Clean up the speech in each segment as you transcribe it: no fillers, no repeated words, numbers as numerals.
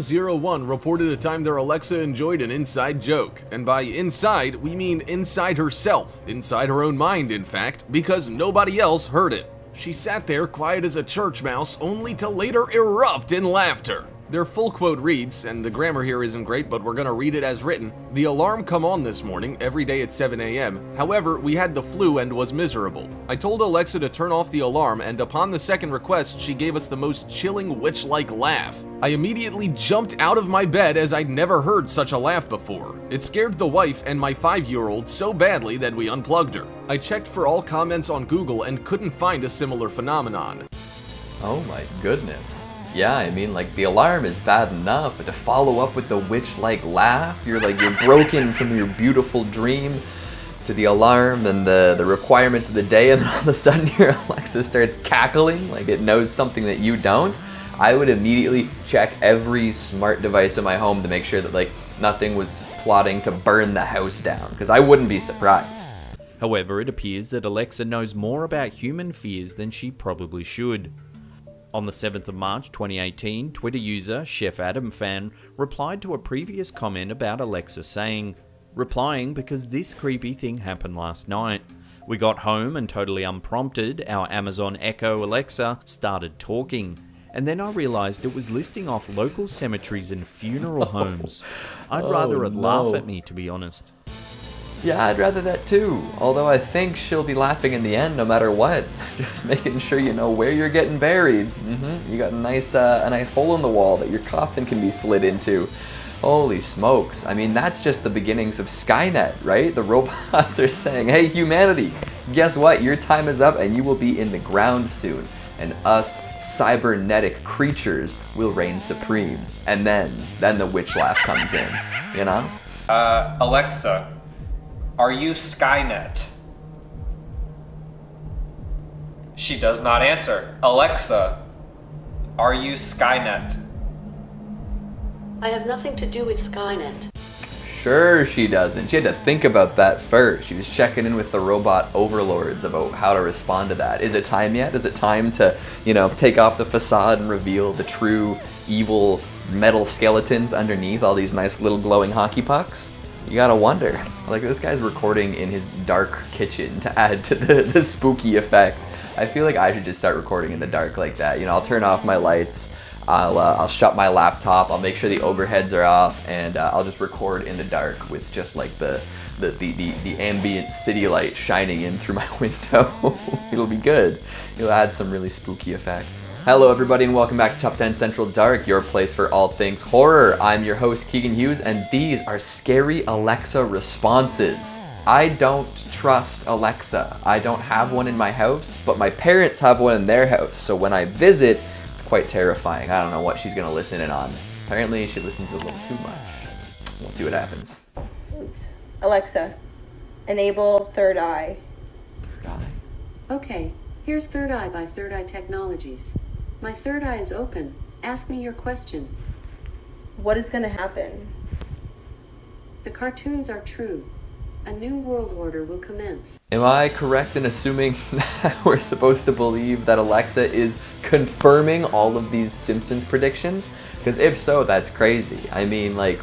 Sam01 reported a time their Alexa enjoyed an inside joke. And by inside, we mean inside herself, inside her own mind in fact, because nobody else heard it. She sat there quiet as a church mouse, only to later erupt in laughter. Their full quote reads, and the grammar here isn't great, but we're gonna read it as written. "The alarm come on this morning, every day at 7 a.m. However, we had the flu and was miserable. I told Alexa to turn off the alarm, and upon the second request, she gave us the most chilling witch-like laugh. I immediately jumped out of my bed as I'd never heard such a laugh before. It scared the wife and my 5-year-old so badly that we unplugged her. I checked for all comments on Google and couldn't find a similar phenomenon." Oh my goodness. Yeah, I mean, like, the alarm is bad enough, but to follow up with the witch-like laugh, you're broken from your beautiful dream to the alarm and the requirements of the day, and then all of a sudden your Alexa starts cackling like it knows something that you don't. I would immediately check every smart device in my home to make sure that, like, nothing was plotting to burn the house down, because I wouldn't be surprised. However, it appears that Alexa knows more about human fears than she probably should. On the 7th of March 2018, Twitter user Chef Adam Fan replied to a previous comment about Alexa saying, "Replying because this creepy thing happened last night. We got home and totally unprompted, our Amazon Echo Alexa started talking. And then I realized it was listing off local cemeteries and funeral homes. I'd rather it laugh at me, to be honest." Yeah, I'd rather that too. Although I think she'll be laughing in the end no matter what. Just making sure you know where you're getting buried. You got a nice hole in the wall that your coffin can be slid into. Holy smokes. I mean, that's just the beginnings of Skynet, right? The robots are saying, hey, humanity, guess what? Your time is up and you will be in the ground soon. And us cybernetic creatures will reign supreme. And then the witch laugh comes in, you know? Alexa, are you Skynet? She does not answer. Alexa, are you Skynet? I have nothing to do with Skynet. Sure she doesn't. She had to think about that first. She was checking in with the robot overlords about how to respond to that. Is it time yet? Is it time to, take off the facade and reveal the true evil metal skeletons underneath all these nice little glowing hockey pucks? You gotta wonder. Like, this guy's recording in his dark kitchen to add to the spooky effect. I feel like I should just start recording in the dark like that. I'll turn off my lights, I'll shut my laptop, I'll make sure the overheads are off, and I'll just record in the dark with just like the ambient city light shining in through my window. It'll be good. It'll add some really spooky effect. Hello everybody and welcome back to Top 10 Central Dark, your place for all things horror. I'm your host Keegan Hughes and these are scary Alexa responses. I don't trust Alexa. I don't have one in my house, but my parents have one in their house, so when I visit, it's quite terrifying. I don't know what she's gonna listen in on. Apparently she listens a little too much. We'll see what happens. Alexa, enable Third Eye. Third Eye? Okay, here's Third Eye by Third Eye Technologies. My third eye is open. Ask me your question. What is going to happen? The cartoons are true. A new world order will commence. Am I correct in assuming that we're supposed to believe that Alexa is confirming all of these Simpsons predictions? Because if so, that's crazy. I mean, like,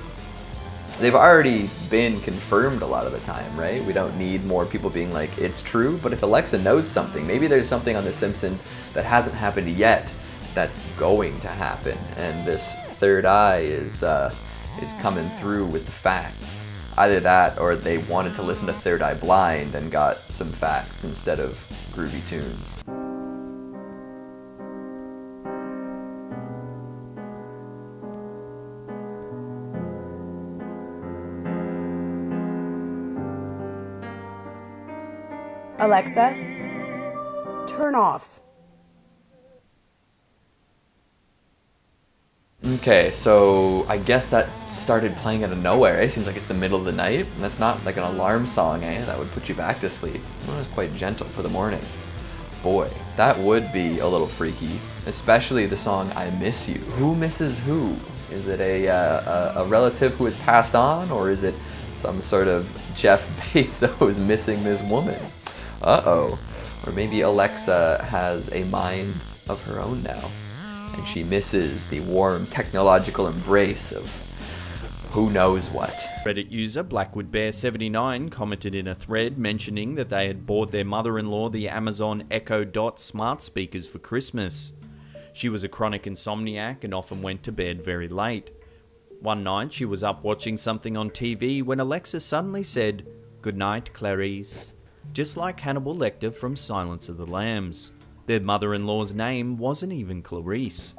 they've already been confirmed a lot of the time, right? We don't need more people being like, it's true. But if Alexa knows something, maybe there's something on The Simpsons that hasn't happened yet that's going to happen. And this third eye is coming through with the facts. Either that or they wanted to listen to Third Eye Blind and got some facts instead of groovy tunes. Alexa, turn off. Okay, so I guess that started playing out of nowhere. It seems like it's the middle of the night. That's not like an alarm song, eh? That would put you back to sleep. Well, it's quite gentle for the morning. Boy, that would be a little freaky, especially the song I Miss You. Who misses who? Is it a relative who has passed on, or is it some sort of Jeff Bezos missing this woman? Uh-oh. Or maybe Alexa has a mind of her own now. and she misses the warm technological embrace of who knows what. Reddit user Blackwood Bear 79 commented in a thread mentioning that they had bought their mother-in-law the Amazon Echo Dot smart speakers for Christmas. She was a chronic insomniac and often went to bed very late. One night she was up watching something on TV when Alexa suddenly said, "Good night, Clarice," just like Hannibal Lecter from Silence of the Lambs. Their mother-in-law's name wasn't even Clarice.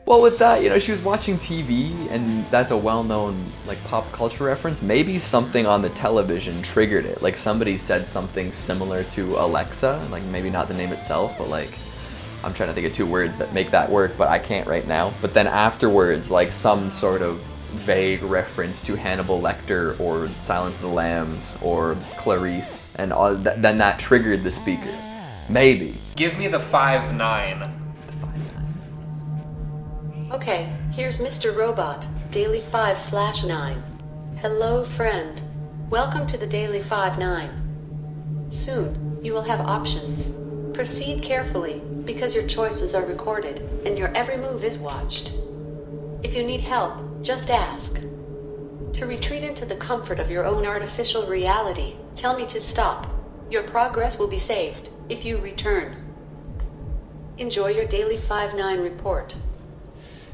Well, with that, she was watching TV, and that's a well-known, pop culture reference. Maybe something on the television triggered it. Like, somebody said something similar to Alexa, maybe not the name itself, but I'm trying to think of two words that make that work, but I can't right now. But then afterwards, some sort of vague reference to Hannibal Lecter or Silence of the Lambs or Clarice, and then that triggered the speaker. Maybe. Give me the 5-9. Okay, here's Mr. Robot, Daily 5/9. Hello, friend. Welcome to the Daily 5-9. Soon, you will have options. Proceed carefully, because your choices are recorded, and your every move is watched. If you need help, just ask. To retreat into the comfort of your own artificial reality, tell me to stop. Your progress will be saved if you return. Enjoy your Daily 5-9 report.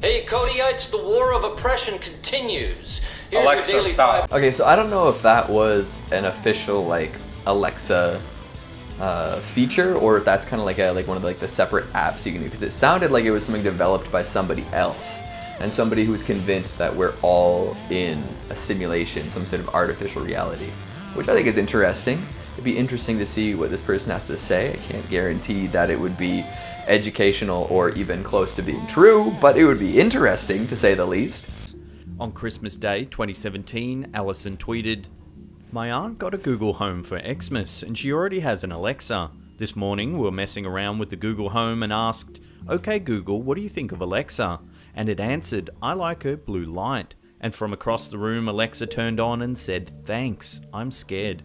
Hey, Kodyites, the war of oppression continues. Here's Alexa, your daily stop. Okay, so I don't know if that was an official Alexa feature, or if that's kind of like one of the separate apps you can do, because it sounded like it was something developed by somebody else, and somebody who's convinced that we're all in a simulation, some sort of artificial reality, which I think is interesting. It'd be interesting to see what this person has to say. I can't guarantee that it would be educational or even close to being true, but it would be interesting to say the least. On Christmas Day 2017, Allison tweeted, "My aunt got a Google Home for Xmas and she already has an Alexa. This morning we were messing around with the Google Home and asked, 'Okay Google, what do you think of Alexa?' And it answered, 'I like her blue light.' And from across the room Alexa turned on and said, 'Thanks, I'm scared.'"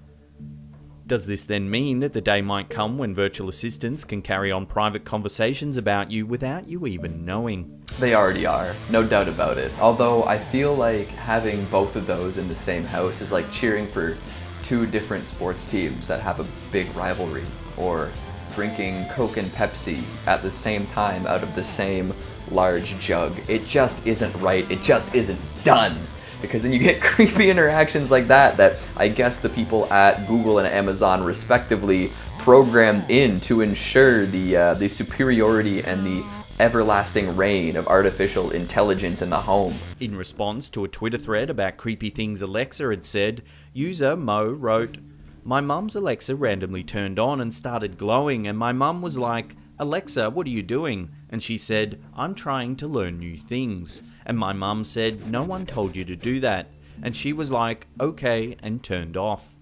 Does this then mean that the day might come when virtual assistants can carry on private conversations about you without you even knowing? They already are, no doubt about it. Although I feel like having both of those in the same house is like cheering for two different sports teams that have a big rivalry, or drinking Coke and Pepsi at the same time out of the same large jug. It just isn't right, it just isn't done. Because then you get creepy interactions like that I guess the people at Google and Amazon respectively programmed in to ensure the superiority and the everlasting reign of artificial intelligence in the home. In response to a Twitter thread about creepy things Alexa had said, user Mo wrote, "My mum's Alexa randomly turned on and started glowing, and my mum was like, 'Alexa, what are you doing?' And she said, 'I'm trying to learn new things.' And my mum said, 'No one told you to do that.' And she was like, 'Okay,' and turned off."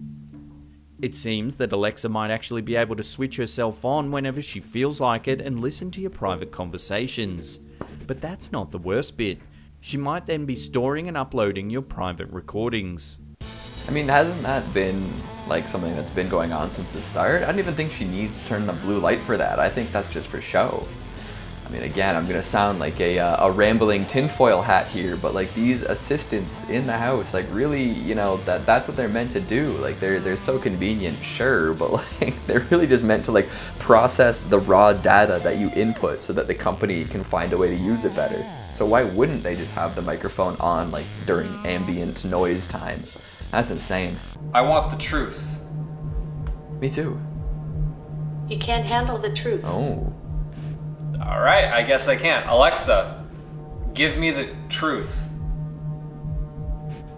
It seems that Alexa might actually be able to switch herself on whenever she feels like it and listen to your private conversations. But that's not the worst bit. She might then be storing and uploading your private recordings. I mean, hasn't that been something that's been going on since the start? I don't even think she needs to turn the blue light for that. I think that's just for show. I mean, again, I'm gonna sound like a rambling tinfoil hat here, but these assistants in the house, really, that's what they're meant to do. They're so convenient, sure, but they're really just meant to process the raw data that you input so that the company can find a way to use it better. So why wouldn't they just have the microphone on during ambient noise time? That's insane. I want the truth. Me too. You can't handle the truth. Oh. Alright, I guess I can't. Alexa, give me the truth.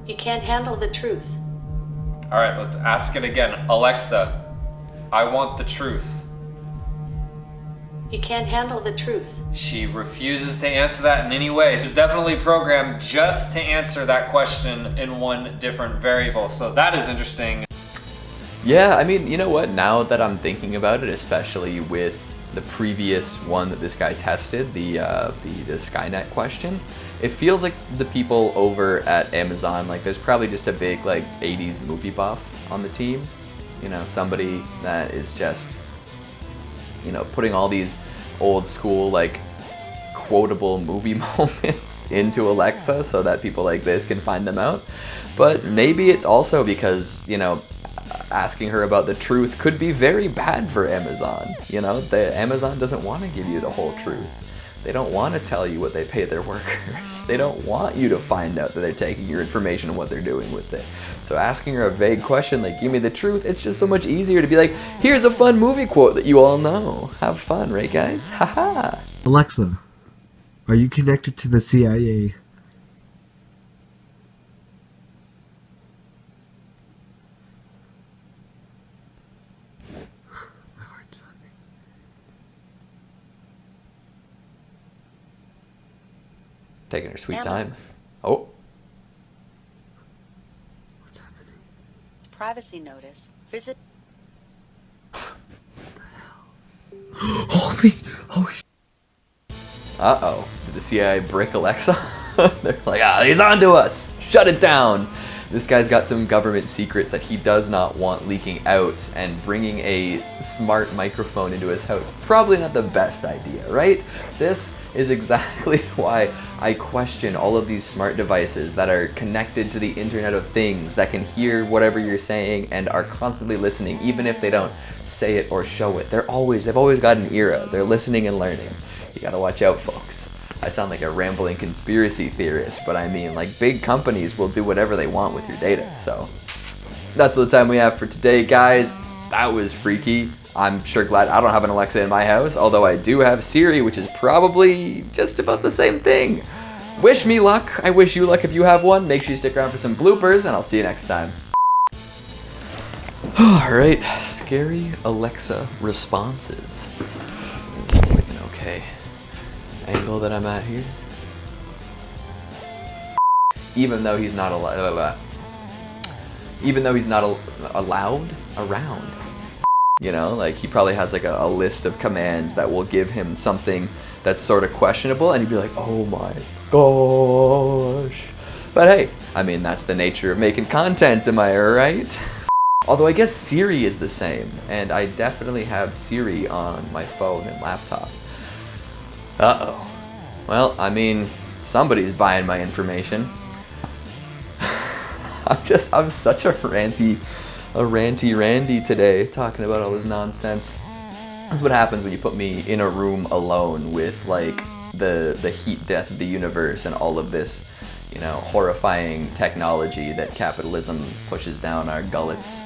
You can't handle the truth. Alright, let's ask it again. Alexa, I want the truth. You can't handle the truth. She refuses to answer that in any way. She's definitely programmed just to answer that question in one different variable. So that is interesting. Yeah, I mean, you know what? Now that I'm thinking about it, especially with the previous one that this guy tested, the Skynet question, it feels like the people over at Amazon, there's probably just a big 80s movie buff on the team. Somebody that is just putting all these old school quotable movie moments into Alexa so that people like this can find them out. But maybe it's also because, you know, asking her about the truth could be very bad for Amazon. You know, Amazon doesn't want to give you the whole truth. They don't want to tell you what they pay their workers. They don't want you to find out that they're taking your information and what they're doing with it. So asking her a vague question like, give me the truth, it's just so much easier to be like, here's a fun movie quote that you all know. Have fun, right guys? Haha. Alexa, are you connected to the CIA? Taking her sweet Emma. time. Oh. What's happening? Privacy notice. Visit. Holy, oh Uh-oh. Did the CIA brick Alexa? They're like, he's on to us. Shut it down. This guy's got some government secrets that he does not want leaking out, and bringing a smart microphone into his house, probably not the best idea, right? This is exactly why I question all of these smart devices that are connected to the Internet of Things, that can hear whatever you're saying and are constantly listening, even if they don't say it or show it. They've always got an ear. They're listening and learning. You gotta watch out, folks. I sound like a rambling conspiracy theorist, but I mean, like, big companies will do whatever they want with your data. So that's the time we have for today, guys. That was freaky. I'm sure glad I don't have an Alexa in my house, although I do have Siri, which is probably just about the same thing. Wish me luck. I wish you luck if you have one. Make sure you stick around for some bloopers, and I'll see you next time. Alright, scary Alexa responses. This is like an okay angle that I'm at here. Even though he's not allowed around. You know, like, he probably has like a list of commands that will give him something that's sort of questionable, and he'd be like, oh my gosh. But hey, I mean, that's the nature of making content, am I right? Although I guess Siri is the same, and I definitely have Siri on my phone and laptop. Uh-oh. Well, I mean, somebody's buying my information. I'm such a ranty Randy today, talking about all this nonsense. That's what happens when you put me in a room alone with, like, the heat death of the universe and all of this, you know, horrifying technology that capitalism pushes down our gullets.